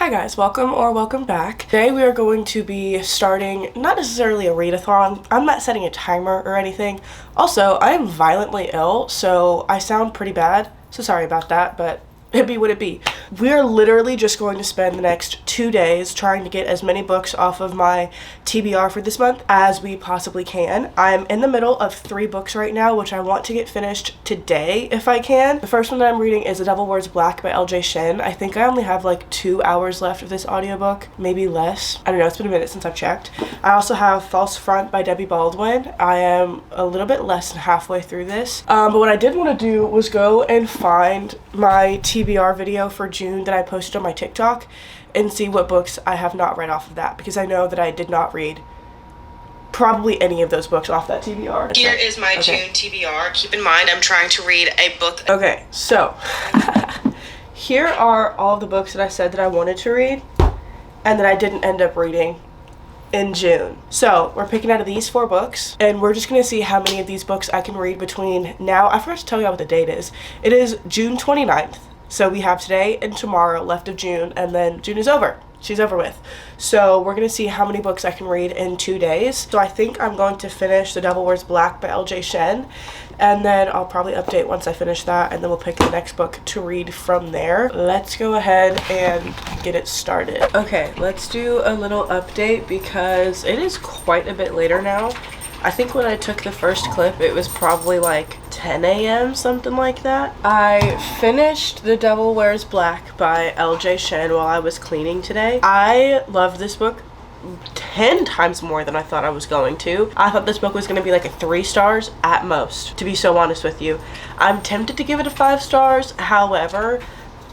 Hi guys, welcome back. Today we are going to be starting not necessarily a readathon. I'm not setting a timer or anything. Also, I am violently ill, so I sound pretty bad. So sorry about that, but it be what it be. We are literally just going to spend the next 2 days trying to get as many books off of my TBR for this month as we possibly can. I'm in the middle of 3 books right now, which I want to get finished today if I can. The first one that I'm reading is The Devil Wears Black by LJ Shin. I think I only have like 2 hours left of this audiobook, maybe less. I don't know, it's been a minute since I've checked. I also have False Front by Debbie Baldwin. I am a little bit less than halfway through this. But what I did want to do was go and find my TBR video for June that I posted on my TikTok and see what books I have not read off of that, because I know that I did not read probably any of those books off that TBR. Here is my June TBR. Keep in mind I'm trying to read a book. Okay, so here are all the books that I said that I wanted to read and that I didn't end up reading in June. So we're picking out of these 4 books and we're just gonna see how many of these books I can read between now. I forgot to tell you what the date is. It is June 29th. So we have today and tomorrow left of June, and then June is over. She's over with. So we're going to see how many books I can read in 2 days. So I think I'm going to finish The Devil Wears Black by LJ Shin, and then I'll probably update once I finish that, and then we'll pick the next book to read from there. Let's go ahead and get it started. Okay, let's do a little update because it is quite a bit later now. I think when I took the first clip, it was probably like 10 a.m., something like that. I finished The Devil Wears Black by LJ Shin while I was cleaning today. I loved this book 10 times more than I thought I was going to. I thought this book was going to be like a 3 stars at most, to be so honest with you. I'm tempted to give it a 5 stars. However,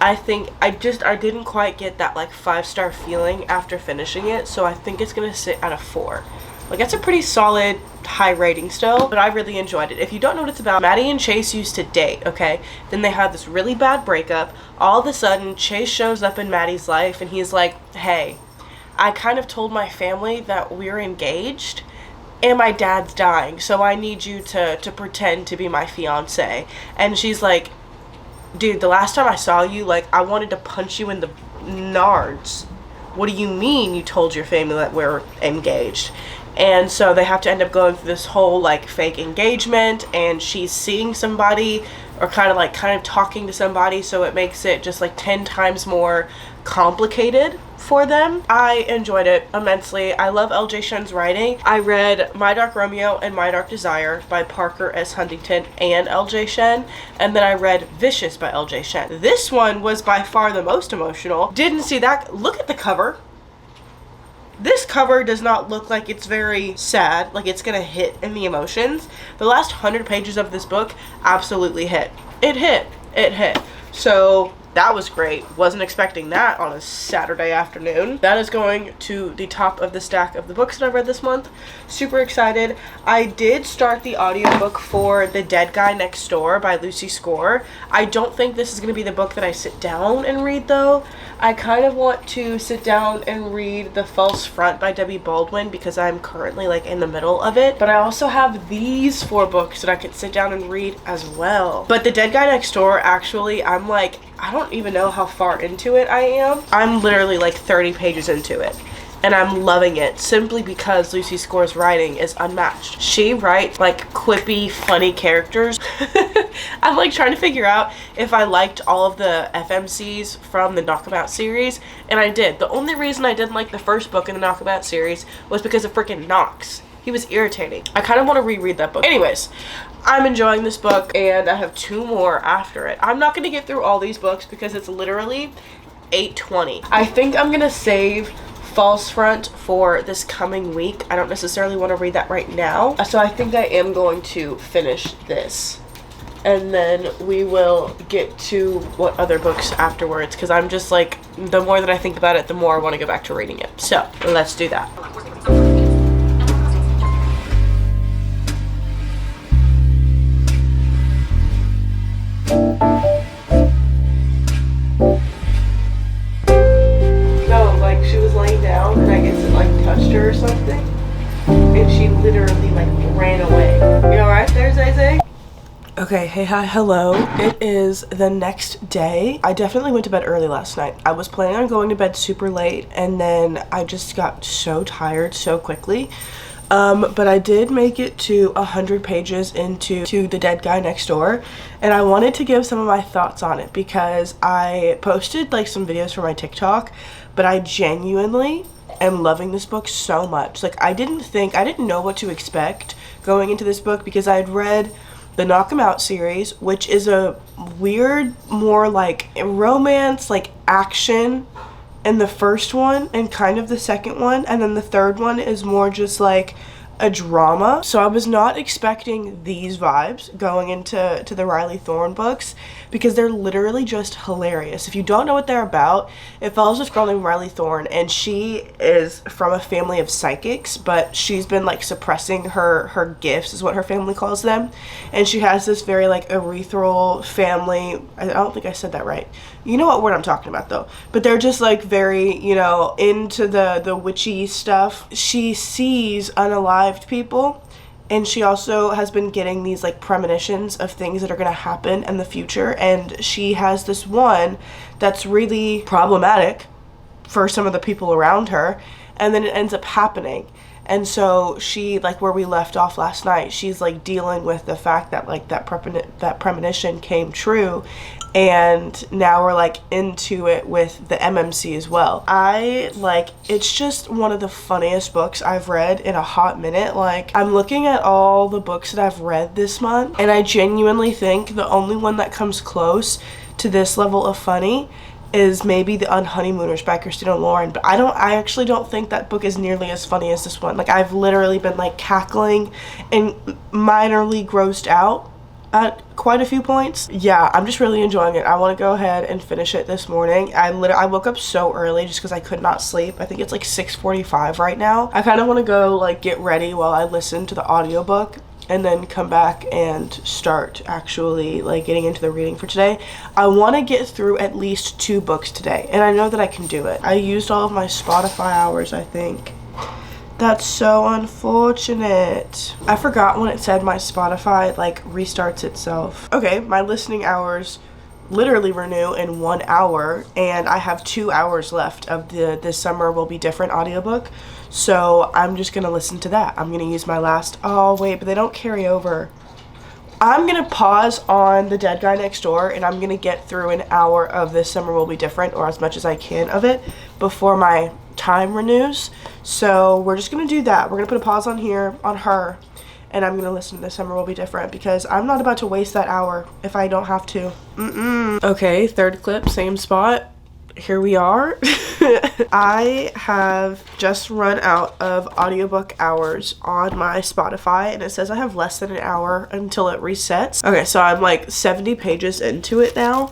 I think I didn't quite get that like 5-star feeling after finishing it, so I think it's going to sit at a 4. Like, that's a pretty solid high rating still, but I really enjoyed it. If you don't know what it's about, Maddie and Chase used to date, okay? Then they had this really bad breakup. All of a sudden, Chase shows up in Maddie's life and he's like, hey, I kind of told my family that we're engaged and my dad's dying, so I need you to pretend to be my fiance. And she's like, dude, the last time I saw you, like, I wanted to punch you in the nards. What do you mean you told your family that we're engaged? And so they have to end up going through this whole like fake engagement, and she's seeing somebody or kind of talking to somebody, so it makes it just like 10 times more complicated for them. I enjoyed it immensely. I love LJ Shin's writing. I read My Dark Romeo and My Dark Desire by Parker S. Huntington and LJ Shin, and then I read Vicious by LJ Shin. This one was by far the most emotional. Didn't see that. Look at the cover. This cover does not look like it's very sad, like it's gonna hit in the emotions. The last 100 pages of this book absolutely hit. It hit. So that was great. Wasn't expecting that on a Saturday afternoon. That is going to the top of the stack of the books that I've read this month. Super excited. I did start the audiobook for The Dead Guy Next Door by Lucy Score. I don't think this is going to be the book that I sit down and read though. I kind of want to sit down and read The False Front by Debbie Baldwin because I'm currently like in the middle of it. But I also have these 4 books that I could sit down and read as well. But The Dead Guy Next Door, actually, I'm like, I don't even know how far into it I am. I'm literally like 30 pages into it. And I'm loving it simply because Lucy Score's writing is unmatched. She writes like quippy, funny characters. I'm like trying to figure out if I liked all of the FMCs from the Knockabout series, and I did. The only reason I didn't like the first book in the Knockabout series was because of freaking Knox. He was irritating. I kind of want to reread that book. Anyways, I'm enjoying this book, and I have 2 more after it. I'm not going to get through all these books because it's literally 8:20. I think I'm going to save False Front for this coming week. I don't necessarily want to read that right now. So I think I am going to finish this. And then we will get to what other books afterwards, because I'm just like, the more that I think about it, the more I want to go back to reading it. So let's do that. Down, and I guess it like touched her or something, and she literally like ran away. You alright there, Zay? Okay, hey, hi, hello. It is the next day. I definitely went to bed early last night. I was planning on going to bed super late, and then I just got so tired so quickly. But I did make it to 100 pages into The Dead Guy Next Door, and I wanted to give some of my thoughts on it because I posted like some videos for my TikTok, but I genuinely am loving this book so much. Like, I didn't know what to expect going into this book because I had read the Knock 'Em Out series, which is a weird, more like romance, like action in the first one and kind of the second one, and then the third one is more just like a drama. So I was not expecting these vibes going into the Riley Thorne books because they're literally just hilarious. If you don't know what they're about, it follows this girl named Riley Thorne, and she is from a family of psychics, but she's been like suppressing her gifts is what her family calls them, and she has this very like ethereal family. I don't think I said that right. You know what word I'm talking about though. But they're just like very, you know, into the witchy stuff. She sees unalived people, and she also has been getting these like premonitions of things that are going to happen in the future, and she has this one that's really problematic for some of the people around her, and then it ends up happening. And so she, like where we left off last night, she's like dealing with the fact that like that premonition came true, and now we're like into it with the MMC as well. It's just one of the funniest books I've read in a hot minute. Like, I'm looking at all the books that I've read this month, and I genuinely think the only one that comes close to this level of funny is maybe The Unhoneymooners by Christina Lauren, but I actually don't think that book is nearly as funny as this one. Like, I've literally been like cackling and minorly grossed out at quite a few points. Yeah, I'm just really enjoying it. I want to go ahead and finish it this morning. I woke up so early just because I could not sleep. I think it's like 6:45 right now. I kind of want to go like get ready while I listen to the audiobook and then come back and start actually like getting into the reading for today. I want to get through at least 2 books today, and I know that I can do it. I used all of my Spotify hours, I think. That's so unfortunate. I forgot when it said my Spotify like restarts itself. Okay, my listening hours literally renew in 1 hour, and I have 2 hours left of the This Summer Will Be Different audiobook. So I'm just gonna listen to that. I'm gonna use my last, oh wait, but they don't carry over. I'm gonna pause on The Dead Guy Next Door, and I'm gonna get through an hour of This Summer Will Be Different, or as much as I can of it, before my time renews. So we're just gonna do that. We're gonna put a pause on here, on her, and I'm gonna listen to This Summer Will Be Different because I'm not about to waste that hour if I don't have to. Okay, third clip, same spot. Here we are. I have just run out of audiobook hours on my Spotify, and it says I have less than an hour until it resets. Okay, so I'm like 70 pages into it now.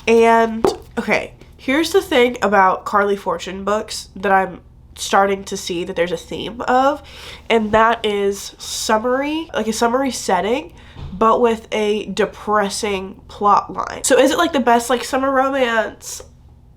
And okay, here's the thing about Carly Fortune books that I'm starting to see that there's a theme of, and that is summary, like a summary setting, but with a depressing plot line. So is it like the best like summer romance?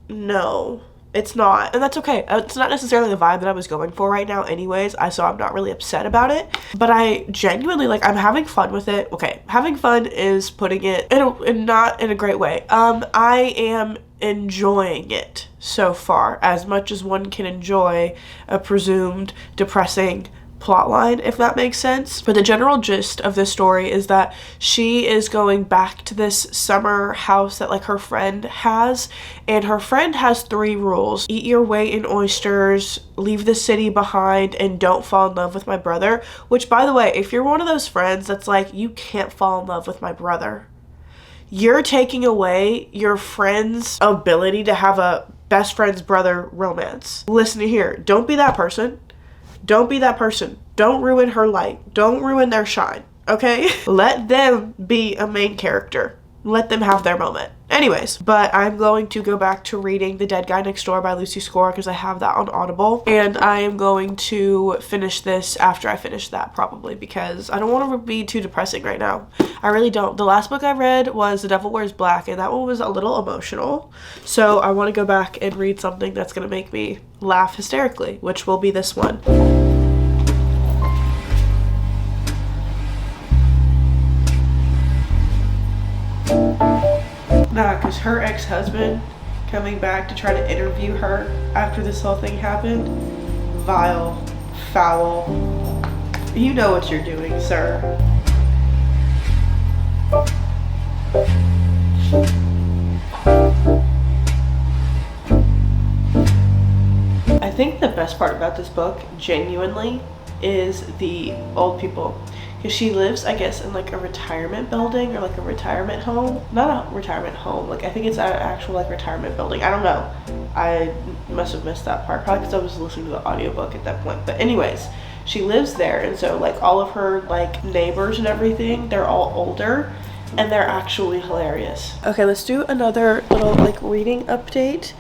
No, it's not, and that's okay. It's not necessarily the vibe that I was going for right now anyways, so I'm not really upset about it, but I genuinely, like, I'm having fun with it. Okay, having fun is putting it not in a great way. I am enjoying it so far, as much as one can enjoy a presumed depressing plotline, if that makes sense. But the general gist of this story is that she is going back to this summer house that like her friend has, and her friend has 3 rules: eat your weight in oysters, leave the city behind, and don't fall in love with my brother. Which, by the way, if you're one of those friends that's like, you can't fall in love with my brother, you're taking away your friend's ability to have a best friend's brother romance. Listen here, don't be that person. Don't be that person. Don't ruin her light. Don't ruin their shine, okay? Let them be a main character. Let them have their moment. Anyways, but I'm going to go back to reading The Dead Guy Next Door by Lucy Score because I have that on Audible, and I am going to finish this after I finish that probably because I don't want to be too depressing right now. I really don't. The last book I read was The Devil Wears Black, and that one was a little emotional, so I want to go back and read something that's going to make me laugh hysterically, which will be this one. because her ex-husband coming back to try to interview her after this whole thing happened, vile, foul. You know what you're doing, sir. I think the best part about this book, genuinely, is the old people. Because she lives, I guess, in like a retirement building or like a retirement home. Not a retirement home, like I think it's an actual like retirement building. I don't know. I must have missed that part, probably because I was listening to the audiobook at that point. But anyways, she lives there, and so like all of her like neighbors and everything, they're all older, and they're actually hilarious. Okay, let's do another little like reading update.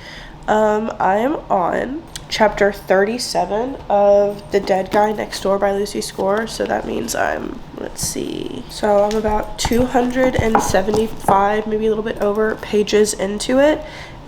I am on chapter 37 of The Dead Guy Next Door by Lucy Score. So that means let's see. So I'm about 275, maybe a little bit over pages into it.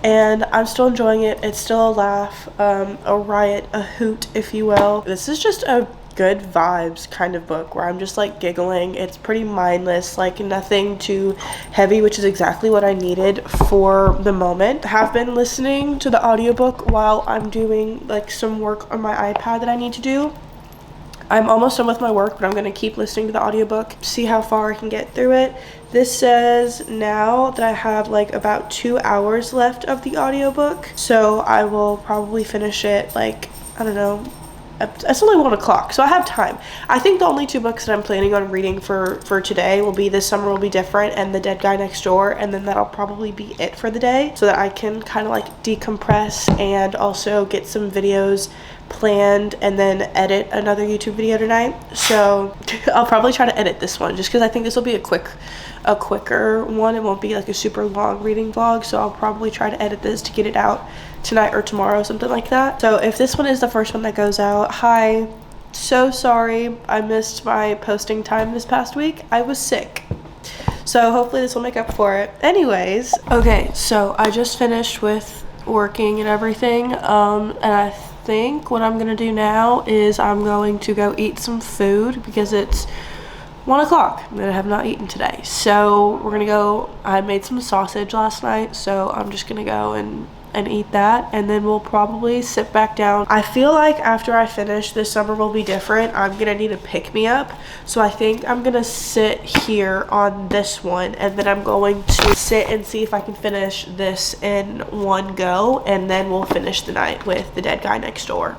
And I'm still enjoying it. It's still a laugh, a riot, a hoot, if you will. This is just a good vibes kind of book where I'm just like giggling. It's pretty mindless, like nothing too heavy, which is exactly what I needed for the moment. I have been listening to the audiobook while I'm doing like some work on my iPad that I need to do. I'm almost done with my work, but I'm going to keep listening to the audiobook, see how far I can get through it. This says now that I have like about 2 hours left of the audiobook, so I will probably finish it like, I don't know, it's only 1 o'clock, so I have time. I think the only 2 books that I'm planning on reading for today will be This Summer Will Be Different and The Dead Guy Next Door, and then that'll probably be it for the day, so that I can kind of like decompress and also get some videos planned and then edit another YouTube video tonight. So I'll probably try to edit this one just because I think this will be a quicker one. It won't be like a super long reading vlog, so I'll probably try to edit this to get it out tonight or tomorrow, something like that. So if this one is the first one that goes out, hi, so sorry I missed my posting time this past week. I was sick, so hopefully this will make up for it. Anyways, okay, so I just finished with working and everything, and I think what I'm gonna do now is I'm going to go eat some food because it's 1 o'clock and I have not eaten today. So we're gonna go, I made some sausage last night, so I'm just gonna go and eat that, and then we'll probably sit back down. I feel like after I finish This Summer Will Be Different, I'm gonna need a pick-me-up, so I think I'm gonna sit here on this one, and then I'm going to sit and see if I can finish this in one go, and then we'll finish the night with The Dead Guy Next Door,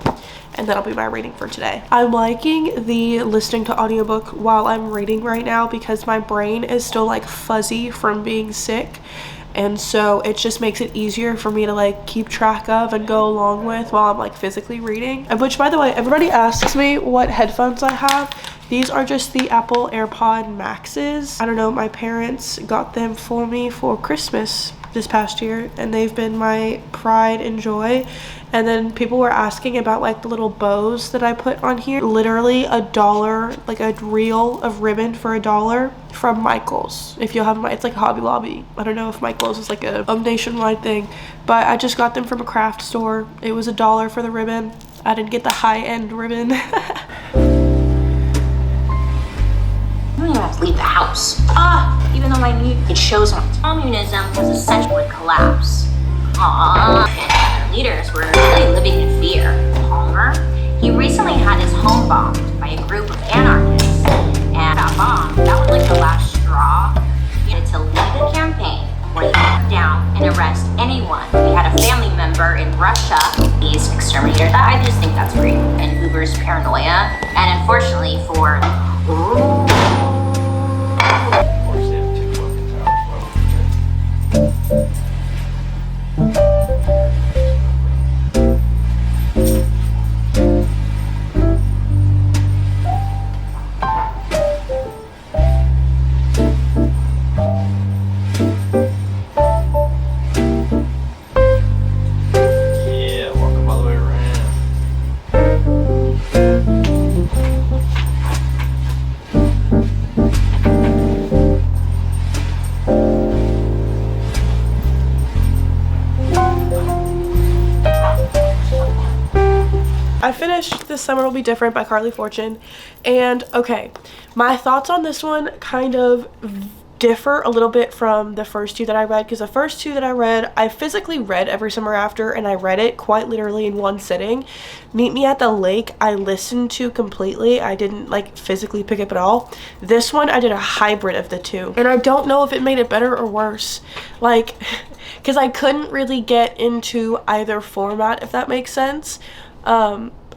and that'll be my reading for today. I'm liking the listening to audiobook while I'm reading right now because my brain is still like fuzzy from being sick, and so it just makes it easier for me to like keep track of and go along with while I'm like physically reading. And which, by the way, everybody asks me what headphones I have. These are just the Apple AirPod Maxes. I don't know, my parents got them for me for Christmas this past year, and they've been my pride and joy. And then people were asking about like the little bows that I put on here. Literally $1, like a reel of ribbon for $1 from Michael's. If you'll have it's like Hobby Lobby. I don't know if Michael's is like a nationwide thing, but I just got them from a craft store. It was $1 for the ribbon. I didn't get the high-end ribbon. I don't even have to leave the house. Even though my new it shows how communism was essentially collapse. Leaders were really living in fear. Palmer, he recently had his home bombed by a group of anarchists, and that bomb, that was like the last straw. He had to lead a campaign where he hunt down and arrest anyone. He had a family member in Russia. He's exterminated. I just think that's great. And Uber's paranoia, and unfortunately for I finished This Summer Will Be Different by Carly Fortune, and okay, my thoughts on this one kind of differ a little bit from the first two that I read, because the first two that I read, I physically read Every Summer After, and I read it quite literally in one sitting. Meet Me at the Lake, I listened to completely. I didn't like physically pick up at all. This one, I did a hybrid of the two, and I don't know if it made it better or worse. Like, because I couldn't really get into either format, if that makes sense.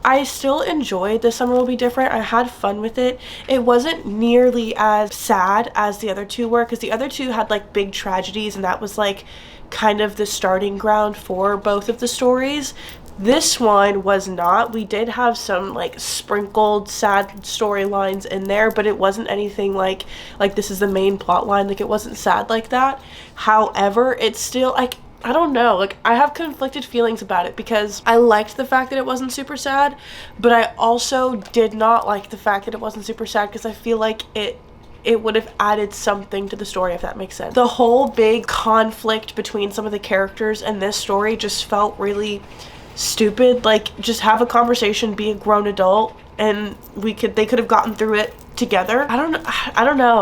I still enjoyed The Summer Will Be Different. I had fun with it. It wasn't nearly as sad as the other two were, because the other two had like big tragedies, and that was like kind of the starting ground for both of the stories. This one was not. We did have some like sprinkled sad storylines in there, but it wasn't anything like this is the main plot line. Like, it wasn't sad like that. However, it's still like, I don't know, like, I have conflicted feelings about it, because I liked the fact that it wasn't super sad, but I also did not like the fact that it wasn't super sad, because I feel like it would have added something to the story, if that makes sense. The whole big conflict between some of the characters in this story just felt really stupid. Like, just have a conversation, be a grown adult, and they could have gotten through it together. I don't know.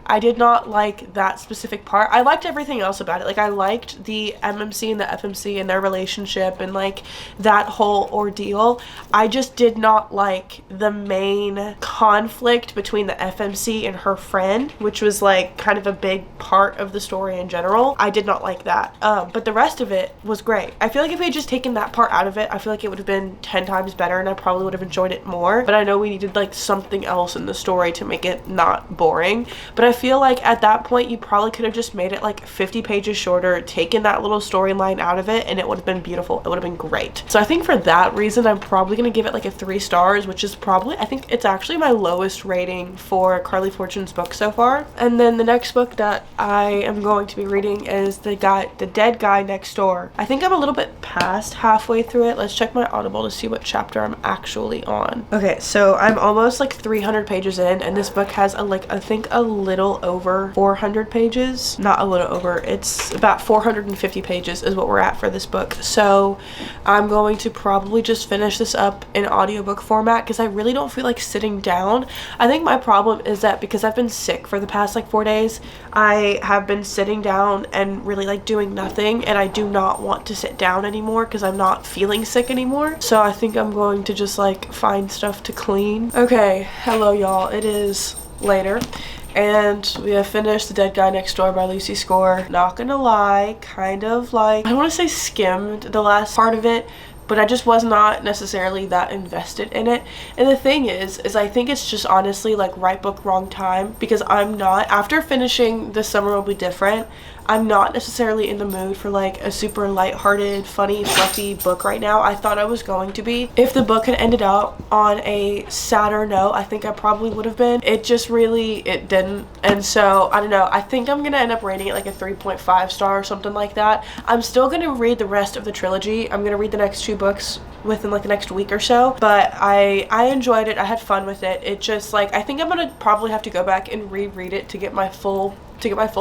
I did not like that specific part. I liked everything else about it. Like, I liked the MMC and the FMC and their relationship and like that whole ordeal. I just did not like the main conflict between the FMC and her friend, which was like kind of a big part of the story in general. I did not like that. But the rest of it was great. I feel like if we had just taken that part out of it, I feel like it would have been 10 times better, and I probably would have enjoyed it more. But I know we needed like something else in the story to make it not boring. But I feel like at that point you probably could have just made it like 50 pages shorter, taken that little storyline out of it, and it would have been beautiful. It would have been great. So I think for that reason, I'm probably going to give it like a 3 stars, which is probably, I think it's actually my lowest rating for Carly Fortune's book so far. And then the next book that I am going to be reading is The Dead Guy Next Door. I think I'm a little bit past halfway through it. Let's check my Audible to see what chapter I'm actually on. Okay, so I'm almost like 300 pages in, and this book has I think a little over 400 pages. Not a little over, it's about 450 pages is what we're at for this book. So I'm going to probably just finish this up in audiobook format, because I really don't feel like sitting down. I think my problem is that because I've been sick for the past like 4 days, I have been sitting down and really like doing nothing, and I do not want to sit down anymore because I'm not feeling sick anymore. So I think I'm going to just like find stuff to clean. Okay, hello y'all, it is later, and we have finished The Dead Guy Next Door by Lucy Score. Not gonna lie, kind of like, I don't want to say skimmed the last part of it, but I just was not necessarily that invested in it. And the thing is I think it's just honestly like right book, wrong time, because I'm not, after finishing This Summer Will Be Different, I'm not necessarily in the mood for like a super lighthearted, funny, fluffy book right now. I thought I was going to be. If the book had ended out on a sadder note, I think I probably would have been. It just really, it didn't. And so, I don't know. I think I'm gonna end up rating it like a 3.5 star or something like that. I'm still gonna read the rest of the trilogy. I'm gonna read the next 2 books within like the next week or so. But I enjoyed it. I had fun with it. It just like, I think I'm gonna probably have to go back and reread it to get my full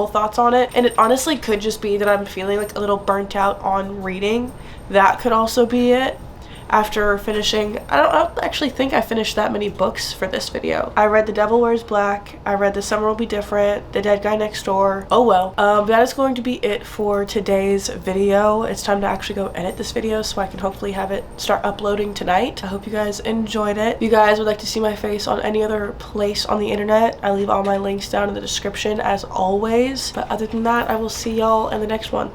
thoughts on it. And it honestly could just be that I'm feeling like a little burnt out on reading. That could also be it. After finishing, I don't actually think I finished that many books for this video. I read The Devil Wears Black, I read The Summer Will Be Different, The Dead Guy Next Door. Oh well. That is going to be it for today's video. It's time to actually go edit this video so I can hopefully have it start uploading tonight. I hope you guys enjoyed it. If you guys would like to see my face on any other place on the internet, I leave all my links down in the description as always. But other than that, I will see y'all in the next one.